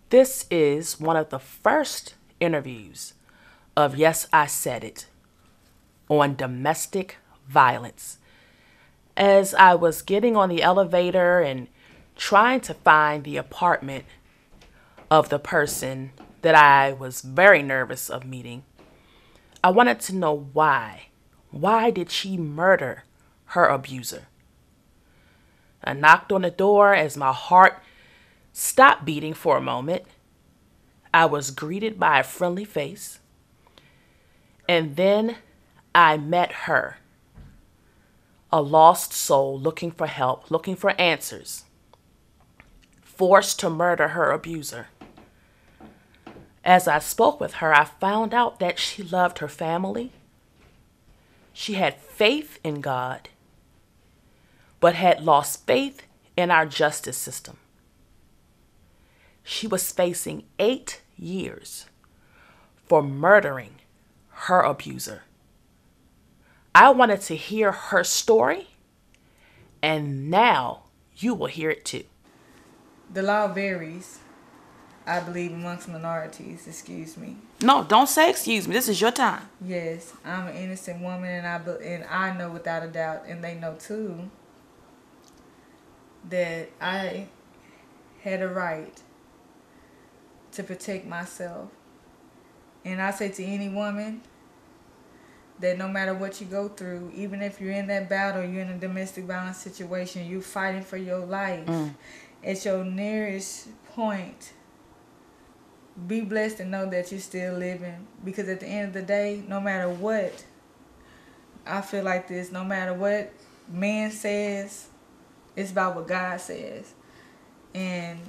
This is one of the first interviews of Yes, I Said It on domestic violence. As I was getting on the elevator and trying to find the apartment of the person that I was very nervous of meeting, I wanted to know why. Why did she murder her abuser? I knocked on the door as my heart stopped beating for a moment. I was greeted by a friendly face. And then I met her, a lost soul looking for help, looking for answers, forced to murder her abuser. As I spoke with her, I found out that she loved her family. She had faith in God, but had lost faith in our justice system. She was facing 8 years for murdering her abuser. I wanted to hear her story, and now you will hear it too. The law varies, I believe, amongst minorities. Excuse me. No, don't say excuse me. This is your time. Yes, I'm an innocent woman, and I know without a doubt, and they know too, that I had a right to protect myself. And I say to any woman that no matter what you go through, even if you're in that battle, you're in a domestic violence situation, you're fighting for your life, at your nearest point, be blessed and know that you're still living. Because at the end of the day, no matter what, I feel like this, no matter what man says, it's about what God says. And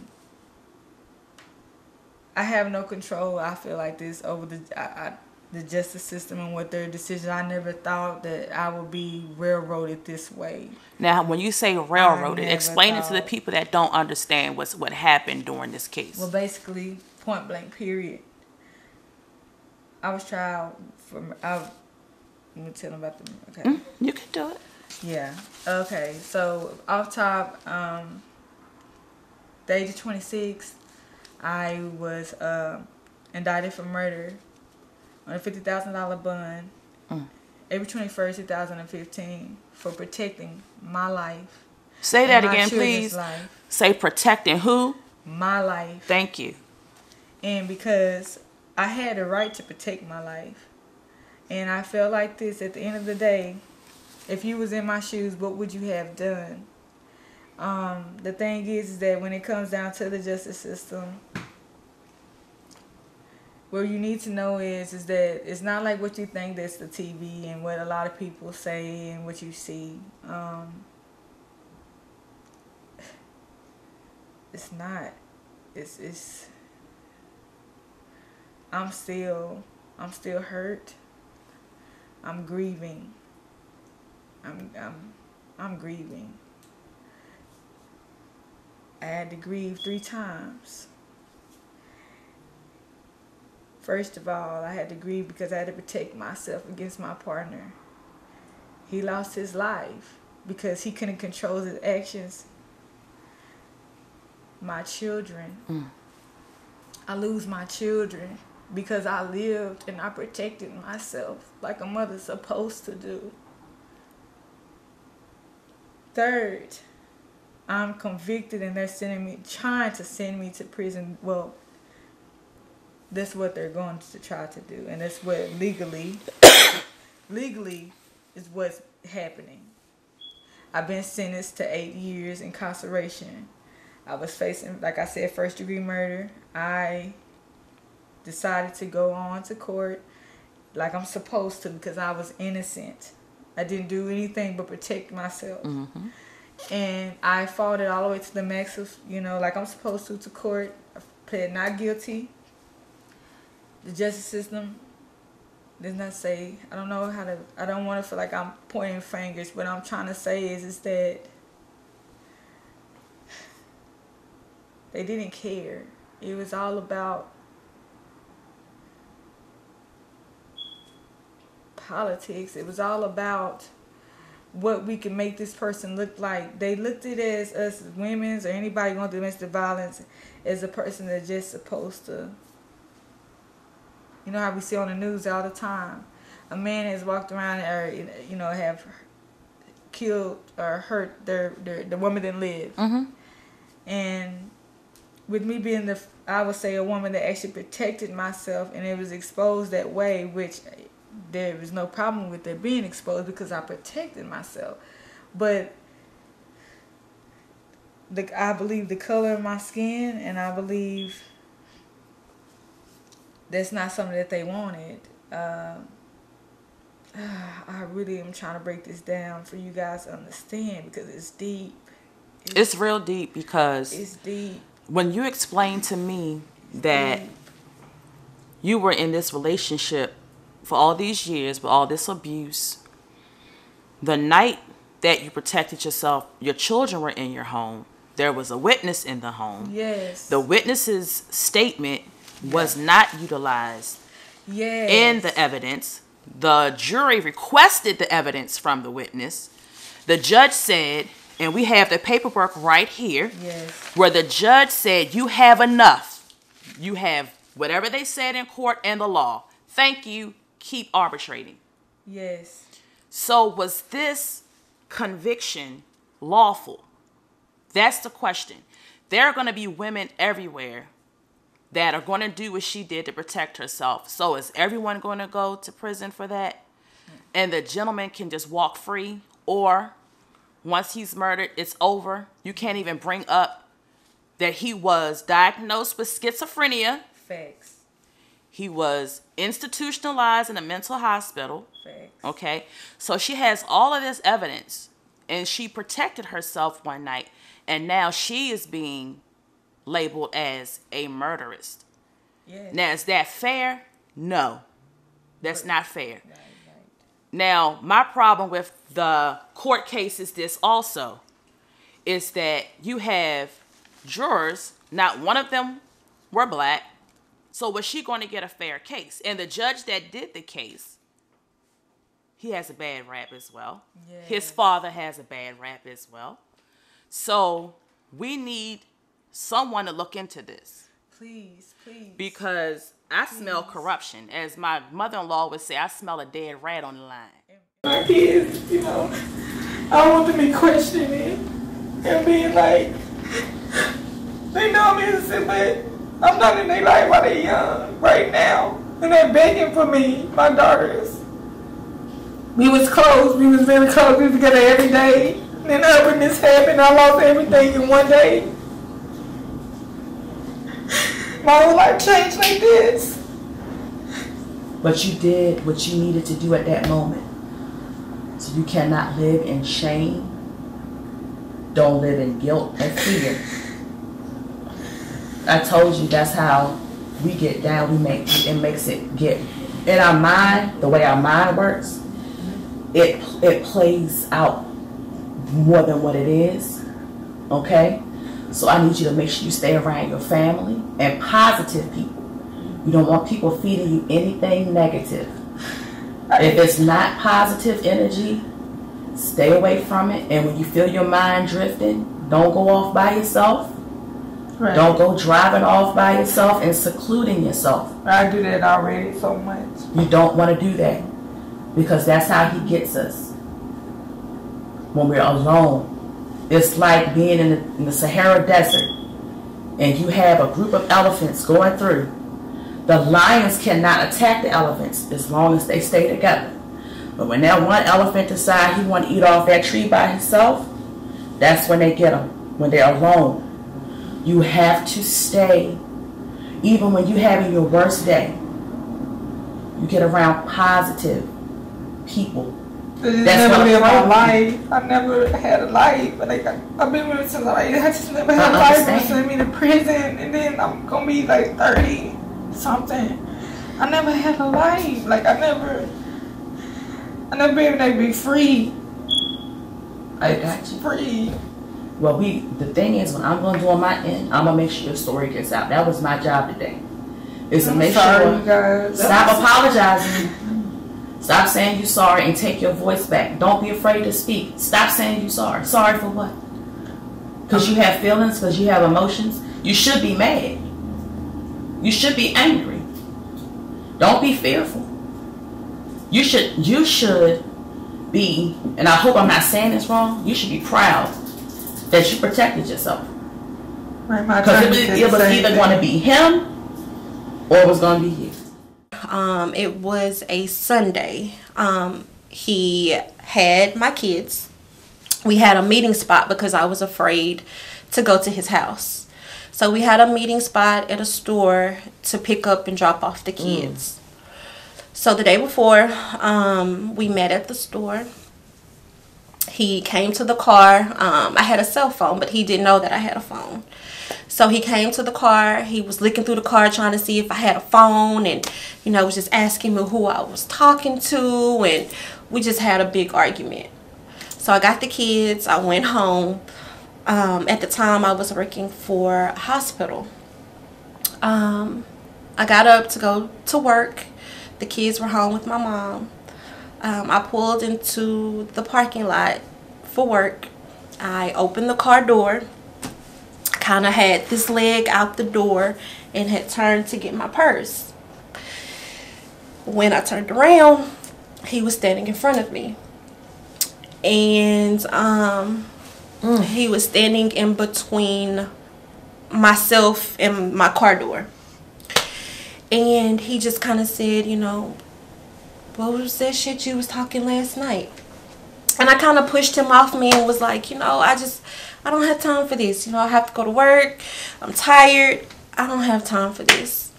I have no control, I feel like this, over the justice system and what their decisions. I never thought that I would be railroaded this way. Now, when you say I railroaded, never explain it to the thought. people that don't understand what happened during this case. Well, basically, point blank, period. I was tried for. Let me tell them about the. Okay. You can do it. Yeah. Okay. So off top, the age of 26, I was indicted for murder on a $50,000 bond. April 21st, 2015, for protecting my life. Say And that my again, children's please. life. Say protecting who? My life. Thank you. And because I had the right to protect my life. And I felt like this, at the end of the day, if you was in my shoes, what would you have done? The thing is that when it comes down to the justice system, what you need to know is that it's not like what you think that's the TV and what a lot of people say and what you see. It's not. It's. I'm still hurt. I'm grieving. I'm grieving. I had to grieve 3 times. First of all, I had to grieve because I had to protect myself against my partner. He lost his life because he couldn't control his actions. My children. I lose my children because I lived and I protected myself like a mother's supposed to do. Third, I'm convicted and they're trying to send me to prison. Well, that's what they're going to try to do, and that's what legally is what's happening. I've been sentenced to 8 years incarceration. I was facing, like I said, first-degree murder. I decided to go on to court like I'm supposed to because I was innocent. I didn't do anything but protect myself. And I fought it all the way to the max of, like I'm supposed to court. I pled not guilty. The justice system does not say, I don't know how to, I don't want to feel like I'm pointing fingers. What I'm trying to say is that they didn't care. It was all about politics. It was all about what we can make this person look like. They looked at it as us women or anybody going through domestic violence as a person that's just supposed to, you know how we see on the news all the time. A man has walked around or, you know, have killed or hurt the woman that lived. Mm-hmm. And with me being I would say a woman that actually protected myself, and it was exposed that way, which there was no problem with it being exposed because I protected myself. But I believe the color of my skin, and I believe that's not something that they wanted. I really am trying to break this down for you guys to understand because it's deep. It's real deep because it's deep. When you explained to me that you were in this relationship for all these years with all this abuse, the night that you protected yourself, your children were in your home. There was a witness in the home. Yes. The witness's statement was not utilized in the evidence. The jury requested the evidence from the witness. The judge said, and we have the paperwork right here, where the judge said, you have enough. You have whatever they said in court and the law. Thank you. Keep arbitrating. Yes. So was this conviction lawful? That's the question. There are going to be women everywhere that are going to do what she did to protect herself. So is everyone going to go to prison for that? And the gentleman can just walk free? Or once he's murdered, it's over? You can't even bring up that he was diagnosed with schizophrenia. Facts. He was institutionalized in a mental hospital. Facts. Okay? So she has all of this evidence, and she protected herself one night, and now she is being labeled as a murderess. Yes. Now, is that fair? No. That's not fair. Right. Now, my problem with the court case is this also, is that you have jurors, not one of them were black, so was she going to get a fair case? And the judge that did the case, he has a bad rap as well. Yes. His father has a bad rap as well. So we need someone to look into this. Please. Because I smell corruption. As my mother-in-law would say, I smell a dead rat on the line. My kids, you know, I want them to be questioning and being like, they know I'm innocent, but I'm not in their life while they're young right now. And they're begging for me, my daughters. We was close. We was very close. We was together every day. And then when this happened, I lost everything in one day. My whole life changed like this. But you did what you needed to do at that moment. So you cannot live in shame. Don't live in guilt and fear. I told you that's how we get down. It makes it get in our mind. The way our mind works, it plays out more than what it is. Okay, so I need you to make sure you stay around your family and positive people. You don't want people feeding you anything negative. If it's not positive energy, stay away from it. And when you feel your mind drifting, don't go off by yourself. Right. Don't go driving off by yourself and secluding yourself. I do that already so much. You don't want to do that because that's how he gets us. When we're alone, it's like being in the Sahara Desert and you have a group of elephants going through. The lions cannot attack the elephants as long as they stay together. But when that one elephant decides he want to eat off that tree by himself, that's when they get him, when they're alone. You have to stay, even when you're having your worst day, you get around positive people. That's never been my life. I never had a life. Like I've been with somebody. I just never had a life. They sent me to prison, and then I'm gonna be like 30 something. I never had a life. Like I never been able to be free. I got you. Free. Well, the thing is, when I'm going to do on my end, I'm going to make sure your story gets out. That was my job today. Is to make sure, you guys. Stop apologizing. Stop saying you're sorry and take your voice back. Don't be afraid to speak. Stop saying you're sorry. Sorry for what? Because you have feelings, because you have emotions. You should be mad. You should be angry. Don't be fearful. You should be, and I hope I'm not saying this wrong, you should be proud that you protected yourself. Because it was either going to be him or it was going to be you. It was a Sunday. He had my kids. We had a meeting spot because I was afraid to go to his house. So we had a meeting spot at a store to pick up and drop off the kids. So the day before, we met at the store. He came to the car. I had a cell phone, but he didn't know that I had a phone. So he came to the car. He was looking through the car trying to see if I had a phone, and was just asking me who I was talking to, and we just had a big argument. So I got the kids. I went home. At the time, I was working for a hospital. I got up to go to work. The kids were home with my mom. I pulled into the parking lot for work. I opened the car door. Kind of had this leg out the door and had turned to get my purse. When I turned around, he was standing in front of me. And he was standing in between myself and my car door. And he just kind of said, what was that shit you was talking last night? And I kind of pushed him off me and was like, I don't have time for this. I have to go to work. I'm tired. I don't have time for this.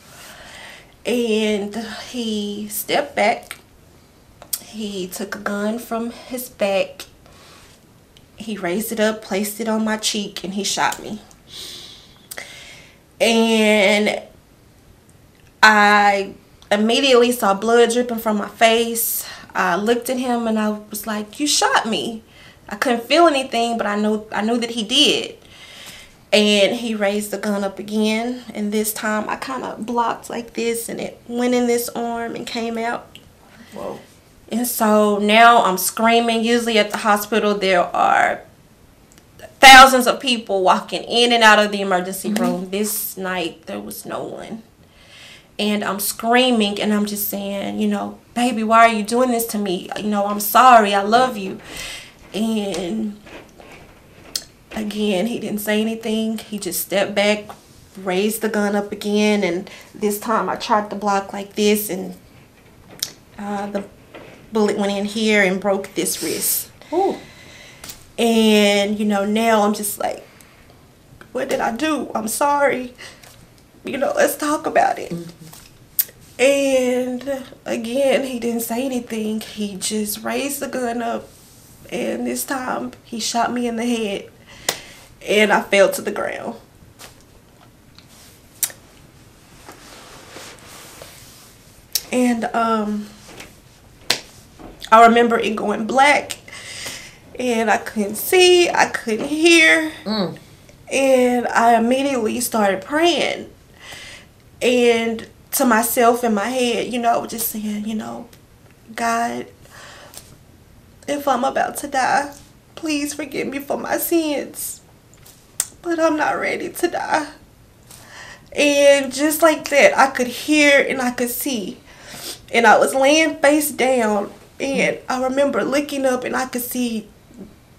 And he stepped back. He took a gun from his back. He raised it up, placed it on my cheek, and he shot me. And I immediately saw blood dripping from my face. I looked at him and I was like, you shot me. I couldn't feel anything, but I knew that he did. And he raised the gun up again, and this time I kind of blocked like this, and it went in this arm and came out. Whoa. And so now I'm screaming. Usually at the hospital there are thousands of people walking in and out of the emergency room. This night there was no one. And I'm screaming and I'm just saying, baby, why are you doing this to me? I'm sorry. I love you. And again, he didn't say anything. He just stepped back, raised the gun up again. And this time I tried to block like this, and the bullet went in here and broke this wrist. Ooh. And, now I'm just like, what did I do? I'm sorry. Let's talk about it. And again, he didn't say anything. He just raised the gun up, and this time he shot me in the head, and I fell to the ground. And I remember it going black, and I couldn't see, I couldn't hear, and I immediately started praying. And to myself in my head, just saying, God, if I'm about to die, please forgive me for my sins. But I'm not ready to die. And just like that, I could hear and I could see. And I was laying face down, and I remember looking up and I could see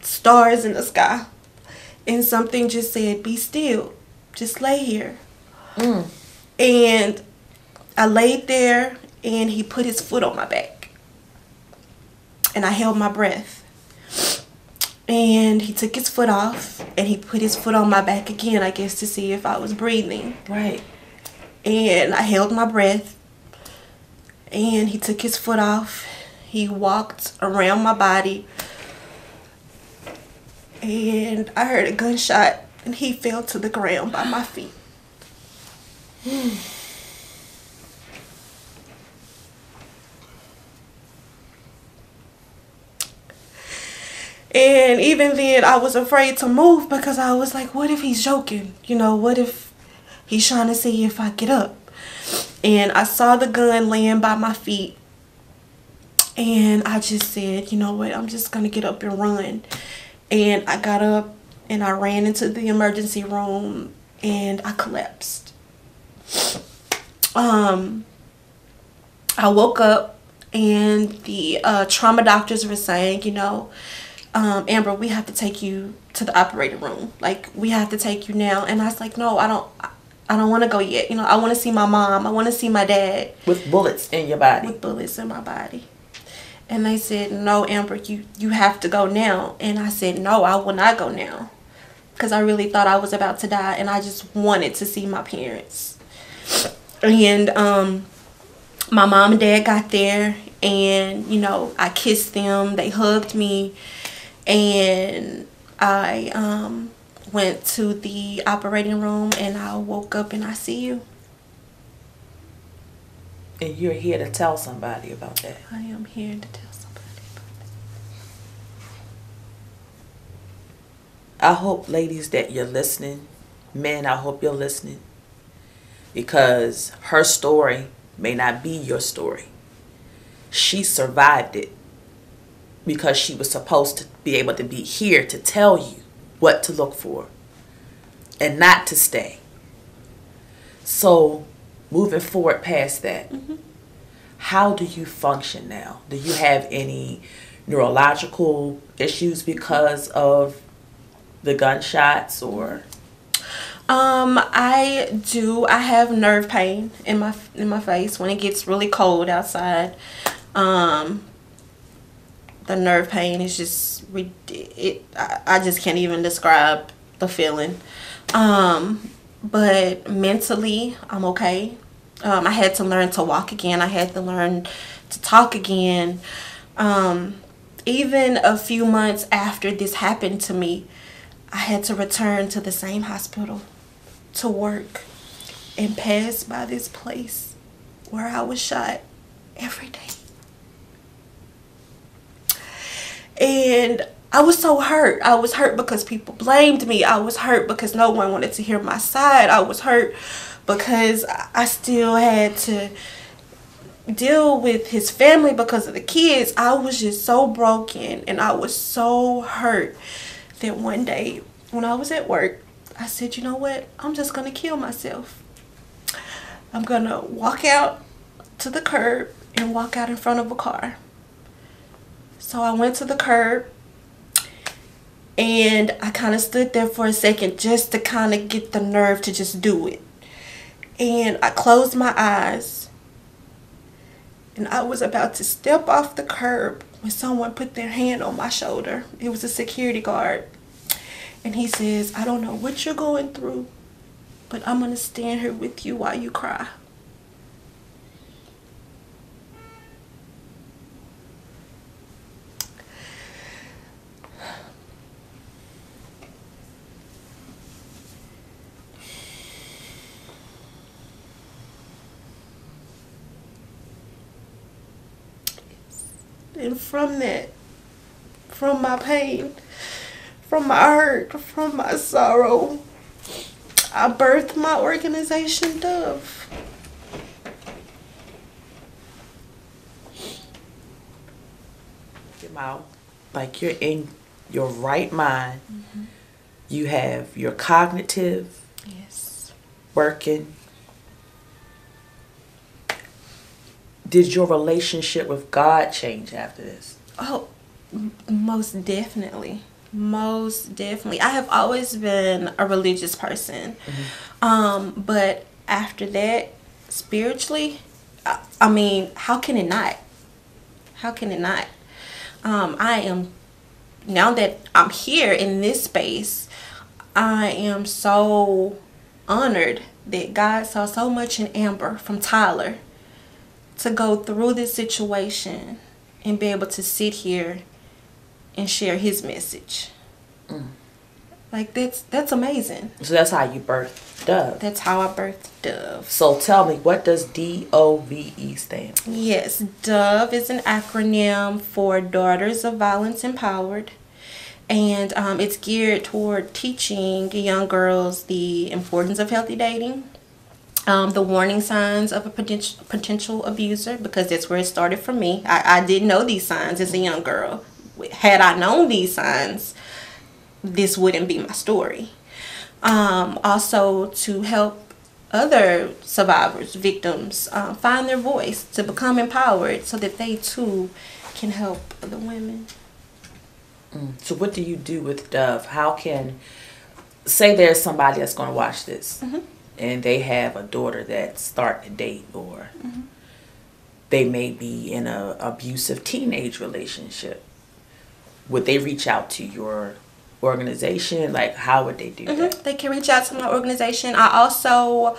stars in the sky. And something just said, be still. Just lay here. And I laid there, and he put his foot on my back. And I held my breath. And he took his foot off, and he put his foot on my back again, I guess, to see if I was breathing. Right. And I held my breath. And he took his foot off. He walked around my body. And I heard a gunshot, and he fell to the ground by my feet. And even then, I was afraid to move because I was like, what if he's joking? What if he's trying to see if I get up? And I saw the gun laying by my feet. And I just said, you know what, I'm just going to get up and run. And I got up and I ran into the emergency room and I collapsed. I woke up and the trauma doctors were saying, Amber, we have to take you to the operating room. Like, we have to take you now. And I was like, no, I don't want to go yet. I want to see my mom. I want to see my dad. With bullets in your body. With bullets in my body. And they said, no, Amber, you have to go now. And I said, no, I will not go now. Because I really thought I was about to die. And I just wanted to see my parents. And my mom and dad got there. And, I kissed them. They hugged me. And I went to the operating room. And I woke up and I see you. And you're here to tell somebody about that. I am here to tell somebody about that. I hope, ladies, that you're listening. Men, I hope you're listening. Because her story may not be your story. She survived it. Because she was supposed to be able to be here to tell you what to look for. And not to stay. So, moving forward past that, how do you function now? Do you have any neurological issues because of the gunshots or? I do. I have nerve pain in my face when it gets really cold outside. The nerve pain is just I just can't even describe the feeling. But mentally, I'm okay. I had to learn to walk again. I had to learn to talk again. Even a few months after this happened to me, I had to return to the same hospital to work and pass by this place where I was shot every day. And I was so hurt. I was hurt because people blamed me. I was hurt because no one wanted to hear my side. I was hurt because I still had to deal with his family because of the kids. I was just so broken and I was so hurt that one day when I was at work, I said, you know what? I'm just going to kill myself. I'm going to walk out to the curb and walk out in front of a car. So I went to the curb and I kind of stood there for a second just to kind of get the nerve to just do it. And I closed my eyes and I was about to step off the curb when someone put their hand on my shoulder. It was a security guard. And he says, I don't know what you're going through, but I'm going to stand here with you while you cry. And from that, from my pain, from my hurt, from my sorrow, I birthed my organization, Dove. Like you're in your right mind. You have your cognitive working. Did your relationship with God change after this? Oh, most definitely. Most definitely. I have always been a religious person. But after that, spiritually, I mean, how can it not? How can it not? I am, now that I'm here in this space, I am so honored that God saw so much in Amber from Tyler to go through this situation and be able to sit here and share his message. Like, that's amazing. So that's how you birthed Dove. That's how I birthed Dove. So tell me, what does DOVE stand for? Yes, Dove is an acronym for Daughters of Violence Empowered. And it's geared toward teaching young girls the importance of healthy dating, The warning signs of a potential abuser, because that's where it started for me. I didn't know these signs as a young girl. Had I known these signs, this wouldn't be my story. Also, to help other survivors, victims, find their voice, to become empowered so that they too can help other women. So what do you do with Dove? How can, say there's somebody that's going to watch this, and they have a daughter that's starting to date, or they may be in a abusive teenage relationship. Would they reach out to your organization? Like, how would they do that? They can reach out to my organization. I also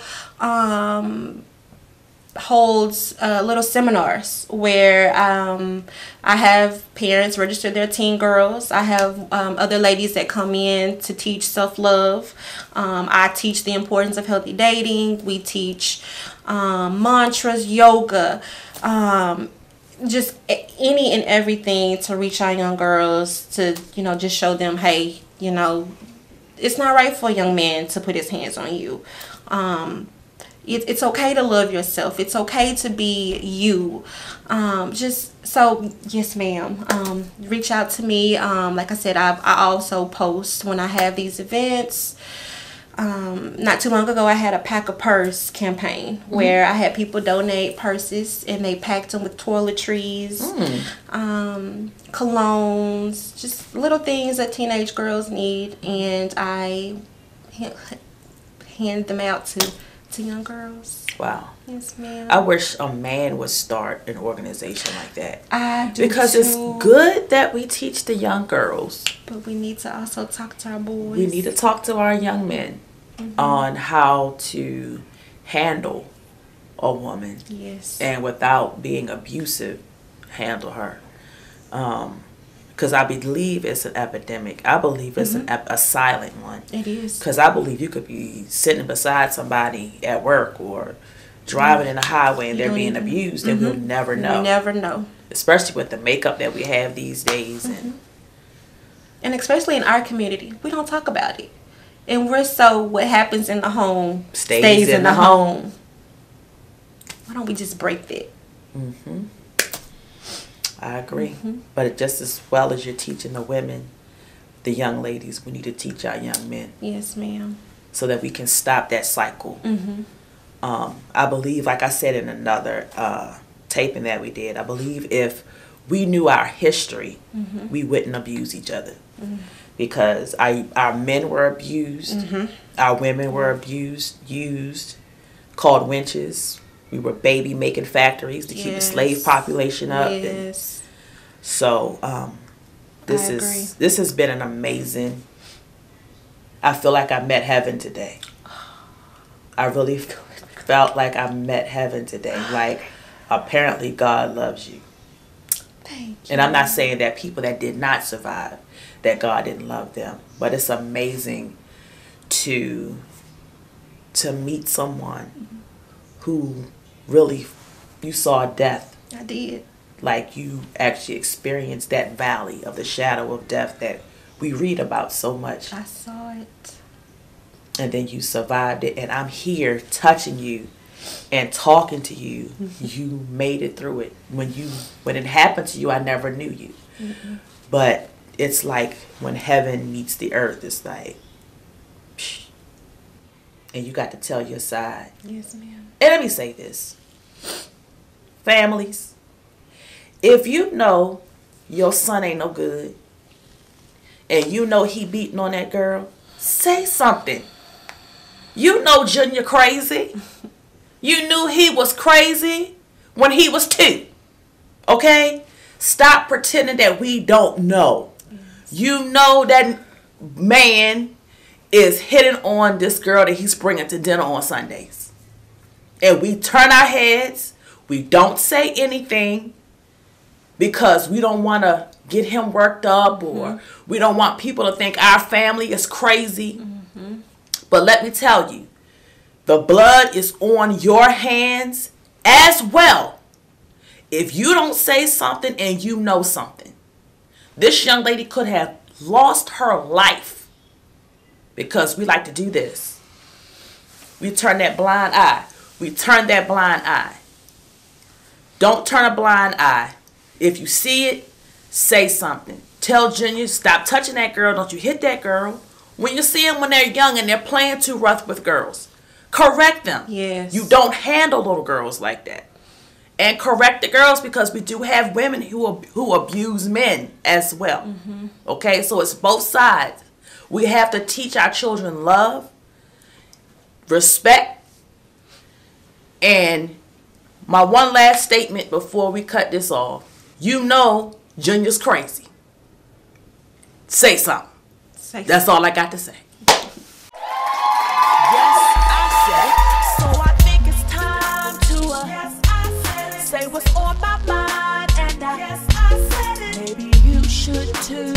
holds little seminars where I have parents register their teen girls. I have other ladies that come in to teach self-love. I teach the importance of healthy dating. We teach mantras, yoga, just any and everything to reach our young girls, to, just show them, hey, it's not right for a young man to put his hands on you. It's okay to love yourself. It's okay to be you. Yes, ma'am. Reach out to me. Like I said, I also post when I have these events. Not too long ago, I had a Pack a Purse campaign where I had people donate purses, and they packed them with toiletries, colognes, just little things that teenage girls need, and I hand them out to young girls. Wow. Yes, ma'am. I wish a man would start an organization like that. I do because too. It's good that we teach the young girls, but we need to also talk to our boys. We need to talk to our young men on how to handle a woman. Yes. And without being abusive, handle her. Because I believe it's an epidemic. I believe it's a silent one. It is. Because I believe you could be sitting beside somebody at work or driving in the highway and they're being abused, and we'll never know. We never know. Especially with the makeup that we have these days. And especially in our community, we don't talk about it. And what happens in the home stays in the home. Why don't we just break that? I agree. But just as well as you're teaching the women, the young ladies, we need to teach our young men. Yes, ma'am. So that we can stop that cycle. I believe, like I said in another taping that we did, I believe if we knew our history, we wouldn't abuse each other. Because our men were abused, our women were abused, used, called wenches. We were baby making factories to keep the slave population up. Yes. So this has been an amazing. I feel like I met heaven today. I really felt like I met heaven today. Like, apparently God loves you. Thank you. And I'm not saying that people that did not survive, that God didn't love them, but it's amazing to meet someone who really, you saw death. I did. Like, you actually experienced that valley of the shadow of death that we read about so much. I saw it. And then you survived it, and I'm here touching you and talking to you. You made it through it. When it happened to you, I never knew you. But it's like when heaven meets the earth, it's like, psh, and you got to tell your side. Yes, ma'am. And let me say this. Families, if you know your son ain't no good, and you know he beating on that girl, say something. You know Junior crazy. You knew he was crazy when he was 2. Okay? Stop pretending that we don't know. You know that man is hitting on this girl that he's bringing to dinner on Sundays. And we turn our heads. We don't say anything because we don't want to get him worked up, or we don't want people to think our family is crazy. But let me tell you, the blood is on your hands as well. If you don't say something and you know something, this young lady could have lost her life because we like to do this. We turn that blind eye. we turn that blind eye. Don't turn a blind eye. If you see it, say something. Tell Junior, stop touching that girl. Don't you hit that girl. When you see them when they're young and they're playing too rough with girls, correct them. Yes. You don't handle little girls like that. And correct the girls, because we do have women who abuse men as well. Mm-hmm. Okay, so it's both sides. We have to teach our children love, respect, and my one last statement before we cut this off. You know Junior's crazy. Say something. That's all I got to say. Yes, I said it. So I think it's time to say what's on my mind. And yes, I said it. Maybe you should too.